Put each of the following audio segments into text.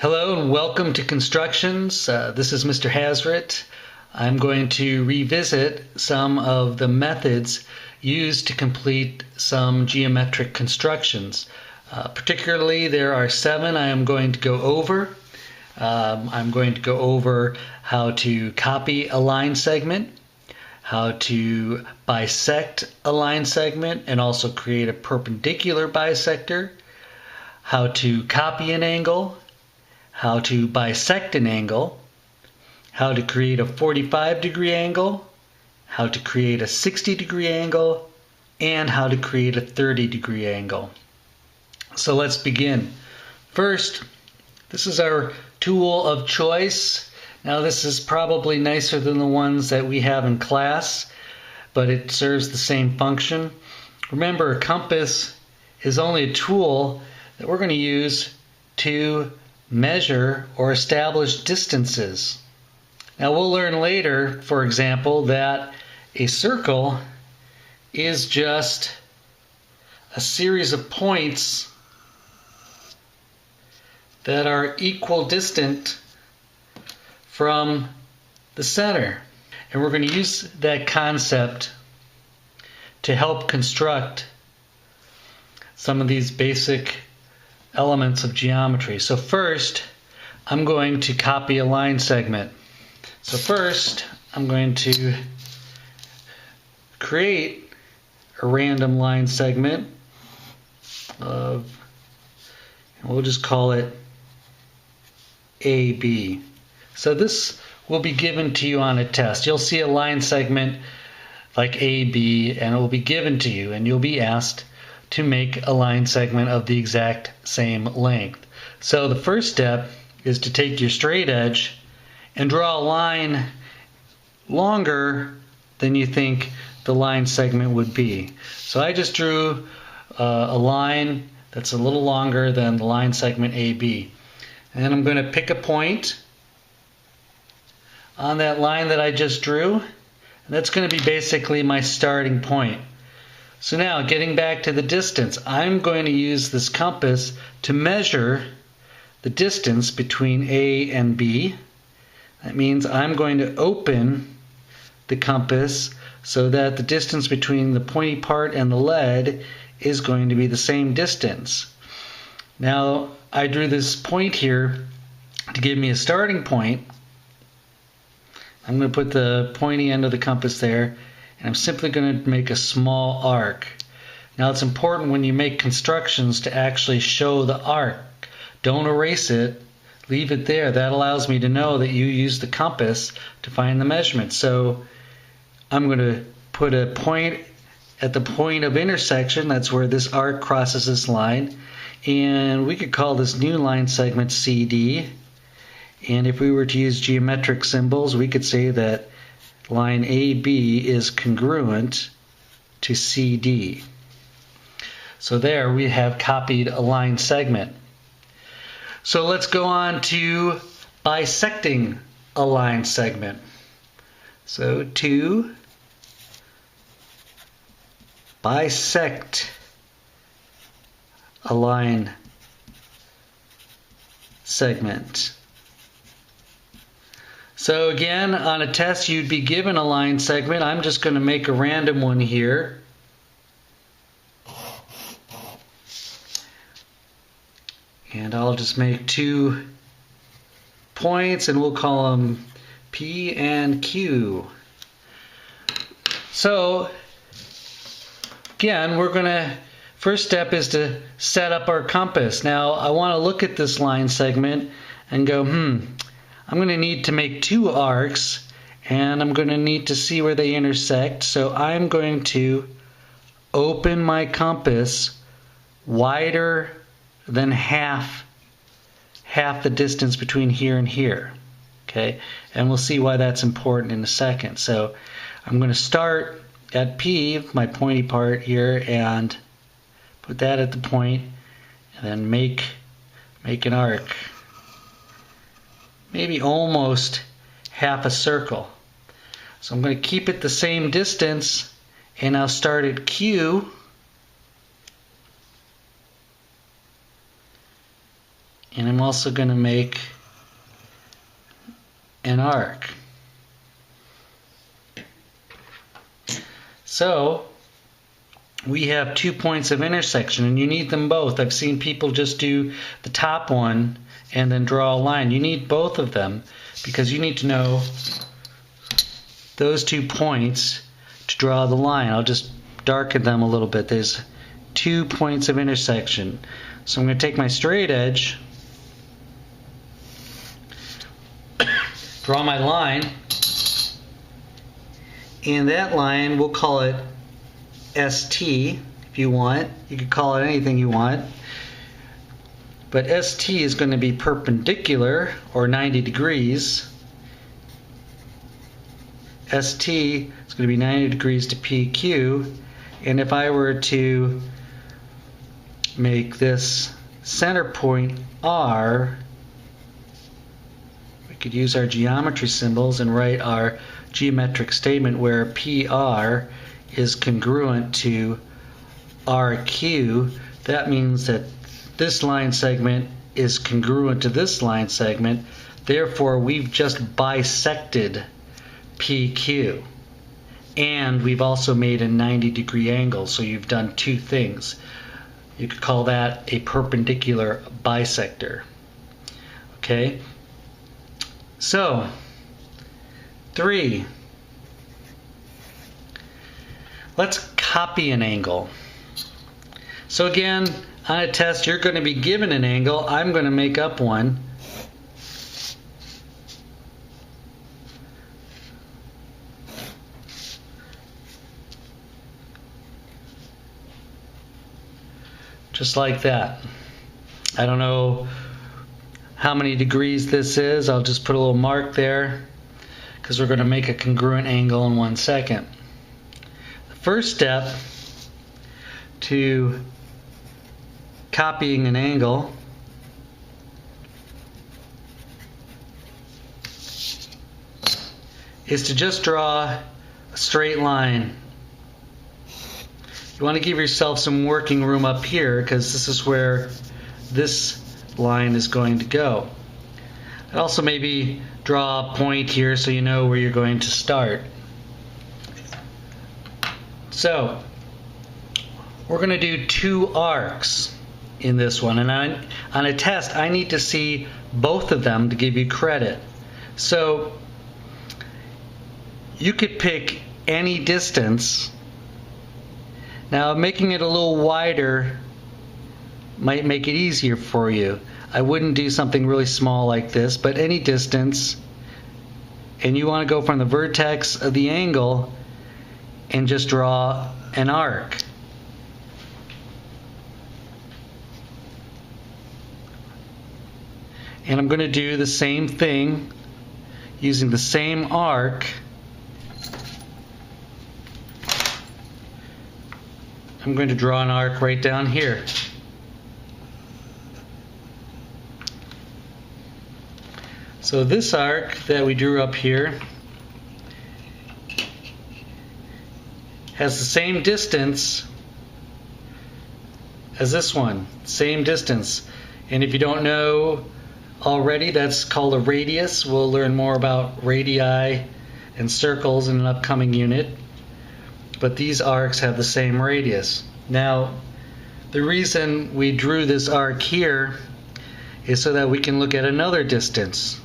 Hello and welcome to Constructions. This is Mr. Hazret. I'm going to revisit some of the methods used to complete some geometric constructions. Particularly, there are 7 I am going to go over. I'm going to go over how to copy a line segment, how to bisect a line segment and also create a perpendicular bisector, how to copy an angle, how to bisect an angle, how to create a 45-degree angle, how to create a 60-degree angle, and how to create a 30-degree angle. So let's begin. First, this is our tool of choice. Now this is probably nicer than the ones that we have in class, but it serves the same function. Remember, a compass is only a tool that we're going to use to measure or establish distances. Now we'll learn later, for example, that a circle is just a series of points that are equidistant from the center. And we're going to use that concept to help construct some of these basic elements of geometry. So first, I'm going to copy a line segment. So first, I'm going to create a random line segment of, we'll just call it AB. So this will be given to you on a test. You'll see a line segment like AB and it will be given to you and you'll be asked to make a line segment of the exact same length. So the first step is to take your straight edge and draw a line longer than you think the line segment would be. So I just drew a line that's a little longer than the line segment AB. And then I'm going to pick a point on that line that I just drew. And that's going to be basically my starting point. So now, getting back to the distance, I'm going to use this compass to measure the distance between A and B. That means I'm going to open the compass so that the distance between the pointy part and the lead is going to be the same distance. Now, I drew this point here to give me a starting point. I'm going to put the pointy end of the compass there. And I'm simply going to make a small arc. Now it's important when you make constructions to actually show the arc. Don't erase it, leave it there. That allows me to know that you used the compass to find the measurement. So I'm going to put a point at the point of intersection. That's where this arc crosses this line. And we could call this new line segment CD. And if we were to use geometric symbols, we could say that line AB is congruent to CD. So there we have copied a line segment. So let's go on to bisecting a line segment. So to bisect a line segment. So again, on a test you'd be given a line segment. I'm just going to make a random one here. And I'll just make 2 points and we'll call them P and Q. So again, first step is to set up our compass. Now I want to look at this line segment and go, I'm going to need to make 2 arcs and I'm going to need to see where they intersect. So I'm going to open my compass wider than half the distance between here and here. Okay, and we'll see why that's important in a second. So I'm going to start at P, my pointy part here, and put that at the point and then make an arc. Maybe almost half a circle. So I'm going to keep it the same distance and I'll start at Q And I'm also going to make an arc. So we have 2 points of intersection, and you need them both. I've seen people just do the top one and then draw a line. You need both of them because you need to know those 2 points to draw the line. I'll just darken them a little bit. There's 2 points of intersection. So I'm going to take my straight edge, draw my line, and that line, we'll call it ST if you want. You could call it anything you want. But ST is going to be perpendicular, or 90 degrees. ST is going to be 90 degrees to PQ. And if I were to make this center point R, we could use our geometry symbols and write our geometric statement where PR is congruent to RQ. That means that this line segment is congruent to this line segment. Therefore, we've just bisected PQ. And we've also made a 90-degree angle, so you've done 2 things. You could call that a perpendicular bisector. Okay? So, 3. Let's copy an angle. So again, on a test, you're going to be given an angle. I'm going to make up one. Just like that. I don't know how many degrees this is. I'll just put a little mark there because we're going to make a congruent angle in 1 second. The first step to copying an angle is to just draw a straight line. You want to give yourself some working room up here because this is where this line is going to go. And also maybe draw a point here so you know where you're going to start. So we're going to do 2 arcs in this one, and on a test I need to see both of them to give you credit. So you could pick any distance. Now making it a little wider might make it easier for you. I wouldn't do something really small like this, but any distance, and you want to go from the vertex of the angle and just draw an arc. And I'm going to do the same thing using the same arc. I'm going to draw an arc right down here. So this arc that we drew up here has the same distance as this one, same distance. And if you don't know already, that's called a radius. We'll learn more about radii and circles in an upcoming unit. But these arcs have the same radius. Now, the reason we drew this arc here is so that we can look at another distance,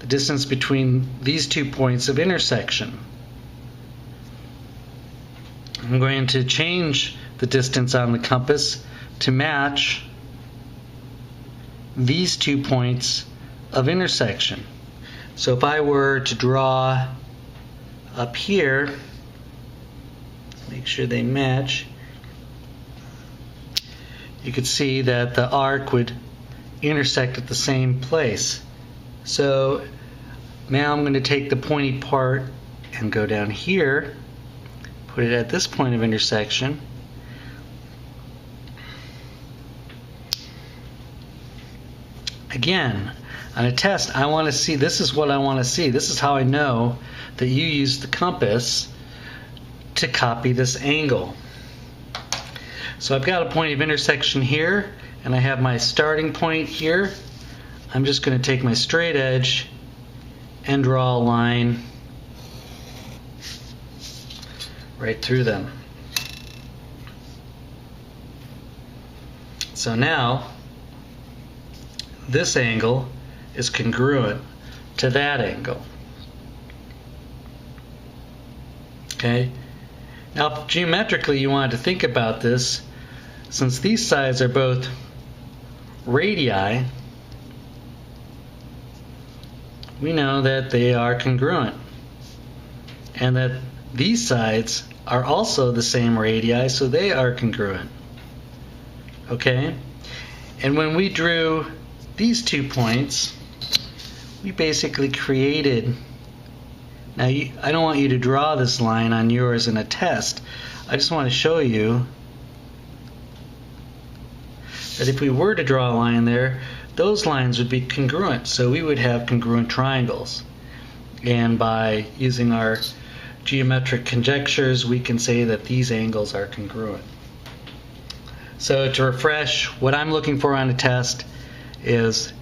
the distance between these 2 points of intersection. I'm going to change the distance on the compass to match these 2 points of intersection. So if I were to draw up here, make sure they match, you could see that the arc would intersect at the same place. So now I'm going to take the pointy part and go down here, put it at this point of intersection. Again, on a test, I want to see, this is what I want to see. This is how I know that you used the compass to copy this angle. So I've got a point of intersection here, and I have my starting point here, I'm just going to take my straight edge and draw a line right through them. So now this angle is congruent to that angle. Okay? Now geometrically you want to think about this, since these sides are both radii, we know that they are congruent, and that these sides are also the same radii, so they are congruent. Okay? And when we drew these 2 points, we basically created, now I don't want you to draw this line on yours in a test, I just want to show you that if we were to draw a line there, those lines would be congruent, so we would have congruent triangles. And by using our geometric conjectures, we can say that these angles are congruent. So to refresh, what I'm looking for on a test is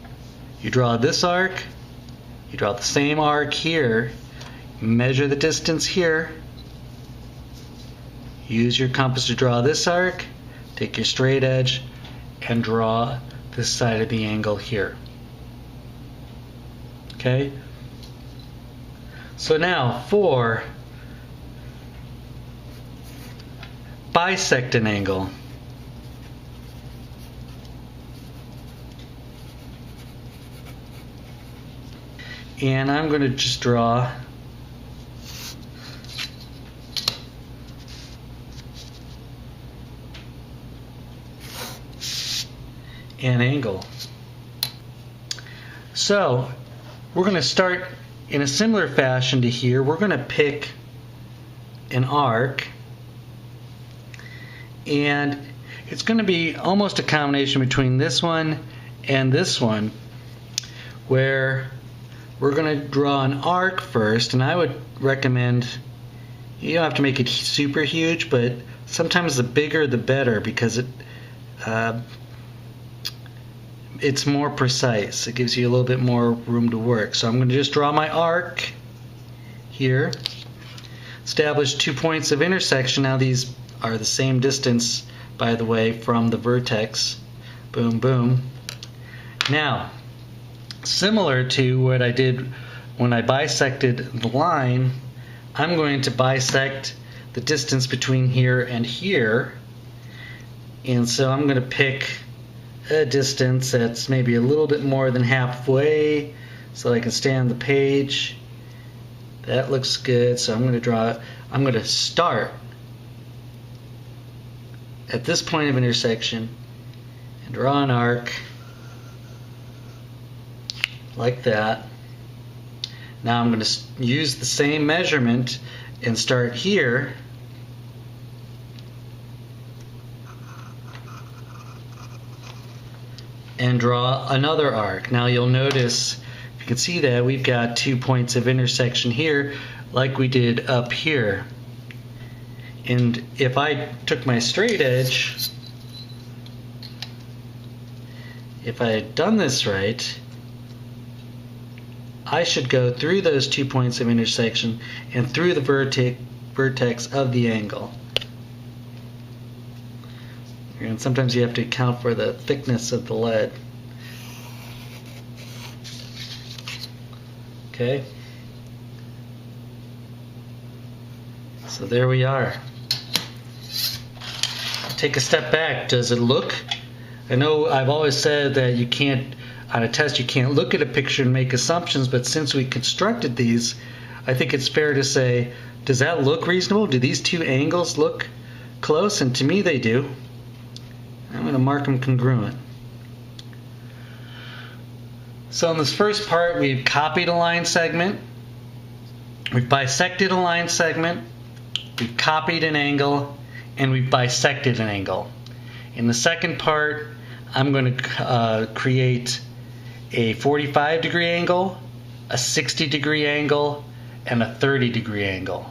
you draw this arc, you draw the same arc here, measure the distance here, use your compass to draw this arc, take your straight edge, and draw this side of the angle here. Okay? So now for bisect an angle. And I'm going to just draw an angle. So we're going to start in a similar fashion to here. We're going to pick an arc, and it's going to be almost a combination between this one and this one, where we're going to draw an arc first, and I would recommend, you don't have to make it super huge, but sometimes the bigger the better, because it's more precise. It gives you a little bit more room to work. So I'm going to just draw my arc here, establish 2 points of intersection. Now these are the same distance, by the way, from the vertex. Boom, boom. Now, similar to what I did when I bisected the line, I'm going to bisect the distance between here and here. And so I'm going to pick a distance that's maybe a little bit more than halfway so I can stay on the page. That looks good. So I'm going to start at this point of intersection and draw an arc like that. Now I'm going to use the same measurement and start here and draw another arc. Now you'll notice, if you can see that, we've got 2 points of intersection here like we did up here. And if I took my straight edge, if I had done this right, I should go through those 2 points of intersection and through the vertex of the angle. And sometimes you have to account for the thickness of the lead. Okay. So there we are. Take a step back. Does it look? I know I've always said that you can't, on a test, you can't look at a picture and make assumptions, but since we constructed these, I think it's fair to say, does that look reasonable? Do these two angles look close? And to me they do. I'm going to mark them congruent. So in this first part, we've copied a line segment, we've bisected a line segment, we've copied an angle, and we've bisected an angle. In the second part, I'm going to create a 45-degree angle, a 60-degree angle, and a 30-degree angle.